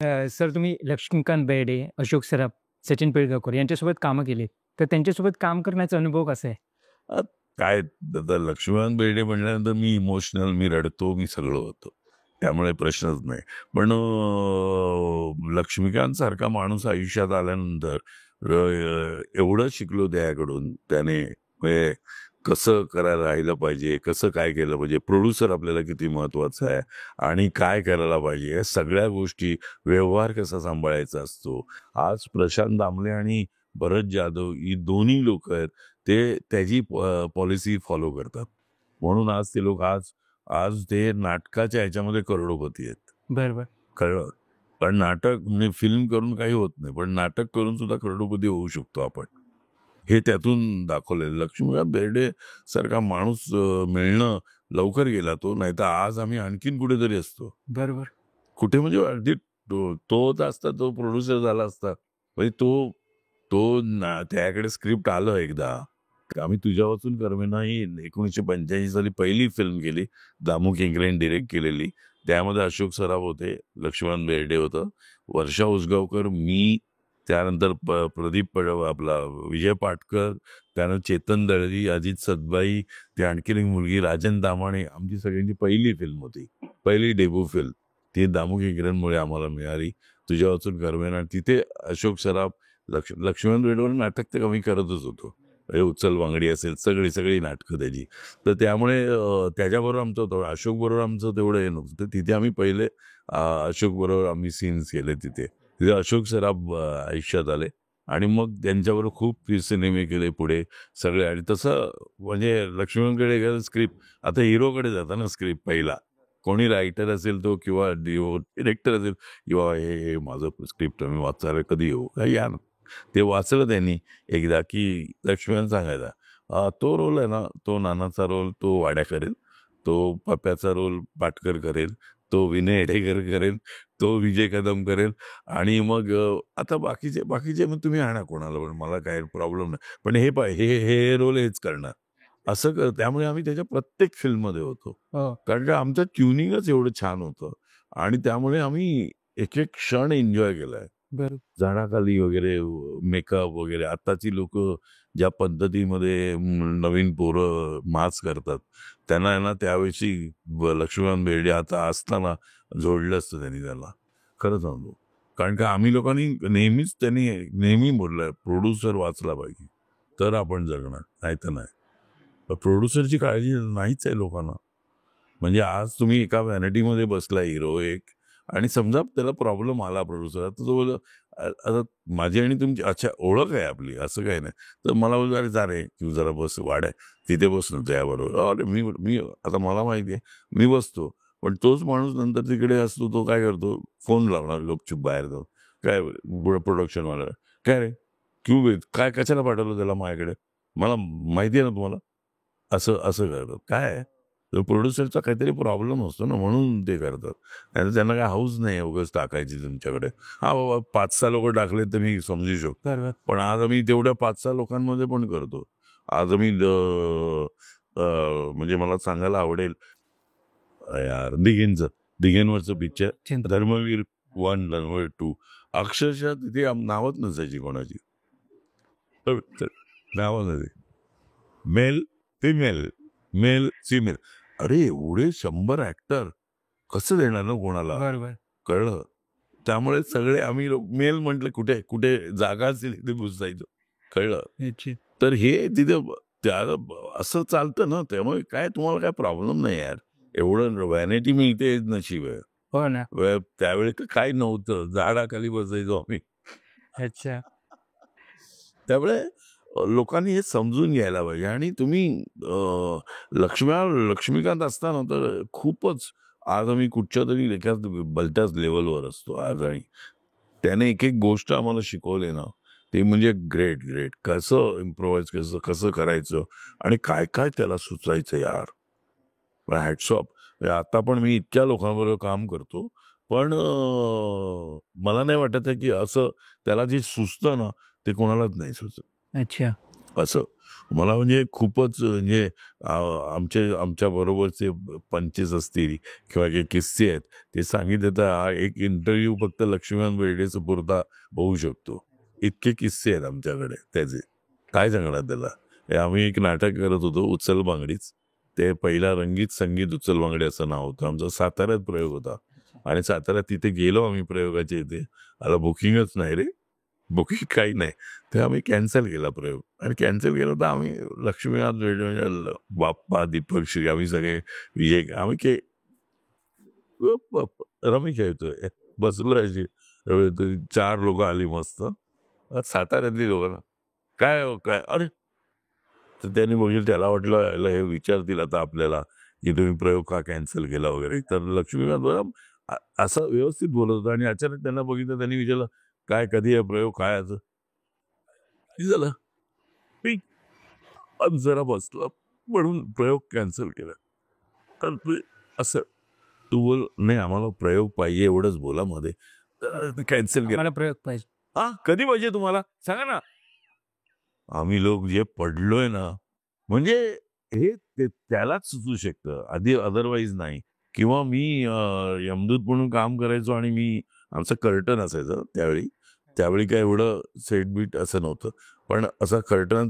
Sir तुम्ही लक्ष्मीकांत बेर्डे, अशोक सराफ, सचिन पिळगावकर यांच्यासोबत कामं केली. तर त्यांच्यासोबत काम करण्याचा अनुभव कसा आहे? अ, काय आता लक्ष्मण बेर्डे म्हणल्यानंतर मी इमोशनल, मी रडतो, मी सगळं होतो. त्यामुळे प्रश्नच नाही. पण लक्ष्मीकांत सारखा माणूस आयुष्यात आल्यानंतर एवढं शिकलो त्याकडून. त्याने म्हणजे कसं करायला राहिलं पाहिजे, कसं काय केलं पाहिजे, प्रोड्युसर आपल्याला किती महत्वाचा आहे आणि काय करायला पाहिजे, या सगळ्या गोष्टी, व्यवहार कसा सांभाळायचा असतो. आज प्रशांत दामले आणि भरत जाधव ही दोन्ही लोक आहेत, ते त्याची पॉलिसी फॉलो करतात. म्हणून आज ते लोक आज आज ते नाटकाच्या ह्याच्यामध्ये करोडोपती आहेत. बरोबर. कळलं? कारण नाटक म्हणजे फिल्म करून काही होत नाही, पण नाटक करून सुद्धा करोडोपती होऊ शकतो आपण. हे त्यातून दाखवलेलं. लक्ष्मीकांत बेर्डे सारखा माणूस मिळणं लवकर गेला तो, नाहीतर आज आम्ही आणखीन कुठेतरी असतो. बरोबर. कुठे म्हणजे अगदी तो होता असता, तो प्रोड्युसर झाला असता. म्हणजे तो तो त्याकडे स्क्रिप्ट आलं एकदा. आम्ही तुझ्या वाचून कर्मेना ही 1985 साली पहिली फिल्म केली. दामू केंकरेने डिरेक्ट केलेली. त्यामध्ये अशोक सराफ होते, लक्ष्मण बेर्डे होतं, वर्षा उसगावकर, मी, त्यानंतर प्रदीप आपला विजय पाटकर, त्यानंतर चेतन दळवी, अजित सतबाई, ती आणखीन एक मुलगी राजन दामाणे. आमची सगळ्यांची पहिली फिल्म होती. पहिली डेब्यू फिल्म. ती दामू केंकरेंमुळे आम्हाला मिळाली. तुझ्या वाचून कर्मेना. तिथे अशोक सराफ, लक्ष्मण बेर्डेवर नाटक तर कमी करतच होतो. उचल वांगडी असेल, सगळी नाटकं त्याची. तर त्यामुळे त्याच्याबरोबर आमचं होतं. अशोक बरोबर आमचं तेवढं हे नव्हतं. तर तिथे आम्ही पहिले अशोक बरोबर आम्ही सीन्स केले तिथे. तिथे अशोक सराफ आयुष्यात आले आणि मग त्यांच्याबरोबर खूप सिनेमे केले पुढे सगळे. आणि तसं म्हणजे लक्ष्मणकडे स्क्रिप्ट, आता हिरोकडे जाता ना स्क्रिप्ट पहिला. कोणी रायटर असेल तो किंवा डिरेक्टर असेल किंवा हे माझं स्क्रिप्ट मी वाचायला कधी येऊ, या ना. ते वाचलं त्यांनी एकदा की लक्ष्मण सांगायचा, तो रोल आहे ना, तो नानाचा रोल तो वाड्या करेल, तो पप्याचा रोल पाटकर करेल, तो विनय हेडेकर करेल, तो विजय कदम करेल आणि मग आता बाकीचे बाकीचे मग तुम्ही आणा कोणाला, पण मला काही प्रॉब्लेम नाही, पण हे हे हे रोल हेच करणार असं कर. त्यामुळे आम्ही त्याच्या प्रत्येक फिल्ममध्ये होतो, हो. कारण का आमचं ट्युनिंगच एवढं छान होतं आणि त्यामुळे आम्ही एक एक क्षण एन्जॉय केलाय. बरोबर. झाडाखाली वगैरे मेकअप वगैरे. आत्ताची लोक ज्या पद्धतीमध्ये नवीन पोरं मास करतात, त्यांना आहे ना त्यावेळी लक्ष्मण बेर्डे आता असताना जोडलं असतं त्यांनी त्याला. खरं सांगतो. कारण का आम्ही लोकांनी नेहमीच त्यांनी नेहमी बोललंय, प्रोड्युसर वाचला पाहिजे, तर आपण जगणार, नाही तर नाही. प्रोड्युसरची काळजी नाहीच आहे लोकांना. म्हणजे आज तुम्ही एका व्हॅनिटीमध्ये बसला हिरो एक, आणि समजा त्याला प्रॉब्लेम आला प्रोड्युसर, तर तो बोलला, आता माझी आणि तुमची अच्छा ओळख आहे आपली, असं काही नाही. तर मला बोलतो, अरे जा रे तू जरा बस, वाढ आहे तिथे बस ना त्याबरोबर. अरे मी मी आता मला माहिती आहे, मी बसतो. पण तोच माणूस नंतर तिकडे असतो, तो काय करतो, फोन लावणार गपचूप बाहेर जाऊन. काय प्रोडक्शन वाला, काय रे क्यू काय कशाला पाठवलं त्याला माझ्याकडे, मला माहिती आहे ना तुम्हाला, असं असं करतात. काय प्रोड्युसरचा काहीतरी प्रॉब्लेम असतो ना, म्हणून ते करतात. नाहीतर त्यांना काय हौस नाही उगाच टाकायची तुमच्याकडे. हा बाबा 5-6 लोक टाकले तर मी समजू शकतो. बरोबर. पण आज आम्ही तेवढ्या 5-6 लोकांमध्ये पण करतो. आज आम्ही म्हणजे मला सांगायला आवडेल, यार दिघेंचं, दिघेंवरचं पिक्चर, चिंता. धर्मवीर 1, धर्मवीर 2, अक्षरशः तिथे नावच नसायची कोणाची. नावच नसायची. Male, female, male, female. अरे एवढे 100 ऍक्टर कसं देणार ना कोणाला, बरोबर. कळलं? त्यामुळे सगळे आम्ही मेल म्हटलं, कुठे कुठे जागा असेल तिथे घुसायचो, कळलं? निश्चित. तर हे तिथे त्या असं चालतं ना, त्यामुळे काय तुम्हाला काय प्रॉब्लेम नाही यार. एवढं व्हॅनिटी मिळते नशीब आहे. हो ना. त्यावेळी तर काय नव्हतं, झाडाखाली बसायचो आम्ही. अच्छा. त्यामुळे लोकांनी हे समजून घ्यायला पाहिजे. आणि तुम्ही लक्ष्मीकांत असताना तर खूपच, आज आम्ही कुठच्या तरी एका भलत्याच लेवलवर असतो आज. आणि त्याने एक एक गोष्ट आम्हाला शिकवली ना, ते म्हणजे ग्रेट ग्रेट. कसं इम्प्रोवाइज कसं कसं करायचं आणि काय काय त्याला सुचायचं यार. Hats off. आता पण मी इतक्या लोकांबरोबर काम करतो, पण मला नाही वाटत आहे की असं त्याला जे सुचतं ना, ते कोणालाच नाही सुचत अच्छा. असं. मला म्हणजे खूपच म्हणजे आमच्या बरोबरचे पंचेस असतील किंवा काही किस्से आहेत ते सांगितले तर हा एक इंटरव्ह्यू फक्त लक्ष्मीकांत बेर्डेचा पुरता होऊ शकतो. इतके किस्से आहेत आमच्याकडे त्याचे. काय सांगणार त्याला? हे आम्ही एक नाटक करत होतो उचल बांगडीच. ते पहिला रंगीत संगीत उचल बांगडी असं नाव होतं. आमचा साताऱ्यात प्रयोग होता आणि साताऱ्यात तिथे गेलो आम्ही प्रयोगाच्या इथे. आता बुकिंगच नाही रे. बुकिंग काही नाही. तर आम्ही कॅन्सल केला प्रयोग आणि कॅन्सल केला तर आम्ही लक्ष्मीकांत बेर्डे म्हणजे बाप्पा, दीपक श्री आम्ही सगळे विजय आम्ही रमी खेळतोय. बसलोय अशी 4 लोकं आली मस्त. साताऱ्यातली लोकं ना. "काय हो काय?" "अरे!" तर त्यांनी बघितलं त्याला वाटलं याला हे विचारतील आता आपल्याला, की तुम्ही प्रयोग का कॅन्सल केला वगैरे. तर लक्ष्मीकांत असं व्यवस्थित बोलत होता आणि अचानक त्यांना बघितलं त्यांनी विचारलं, "काय कधी आहे प्रयोग काय याचं?" "काय झालं?" "मी जरा बसलो म्हणून प्रयोग कॅन्सल केला." तर ते असं तू बोल, "नाही आम्हाला प्रयोग पाहिजे एवढंच बोला मध्ये." तर कॅन्सल केला. आम्हाला प्रयोग पाहिजे. "हां, कधी पाहिजे तुम्हाला? सांगा ना." आम्ही लोक जे पडलोय ना, म्हणजे हे त्यालाच सुचू शकतं. आधी अदरवाईज नाही. किंवा मी यमदूत म्हणून काम करायचो आणि मी आमचं कर्टन असायचं त्यावेळी. त्यावेळी काय एवढं सेट बीट असं नव्हतं. पण असा कर्टन